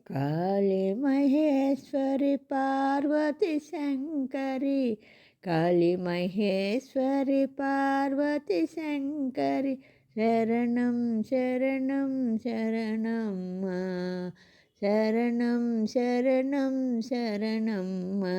కాళీ మహేశ్వరి పార్వతి శంకరి, కాళీ మహేశ్వరి పార్వతి శంకరి, శరణం శరణం శరణమ్మా, శరణం శరణం శరణమ్మా.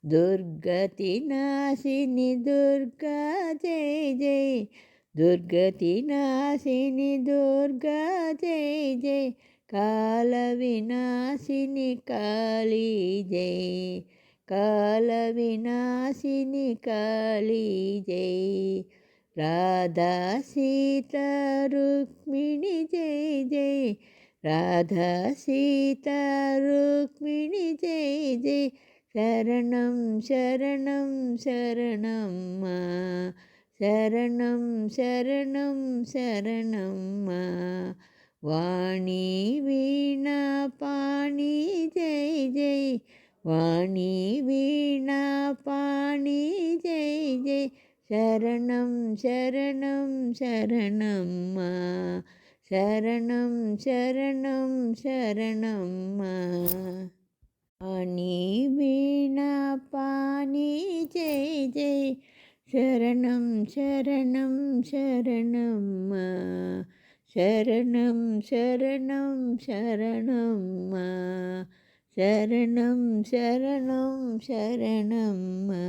దుర్గతి నాశిని దుర్గా జై జై, దుర్గతి నాశిని దుర్గా జై జై, కాల వినాశిని కాళీ జై, కాల వినాశిని కాళీ జై. రాధా సీతా రుక్మిణి జై జై, రాధా సీతా రుక్మిణి జై జై, శరణం శరణం శరణమ్మా, శరణం శరణం శరణమ్మా. వాణి వీణా పాణి జై జై, వాణి వీణా పాణి జై జై, శరణం శరణం శరణమ్మా, శరణం శరణం శరణమ్మా. వాణి వీణా పాణి జై జై, శరణం శరణం శరణమ్మా, శరణం శరణం శరణమ్మా, శరణం శరణం శరణమ్మా.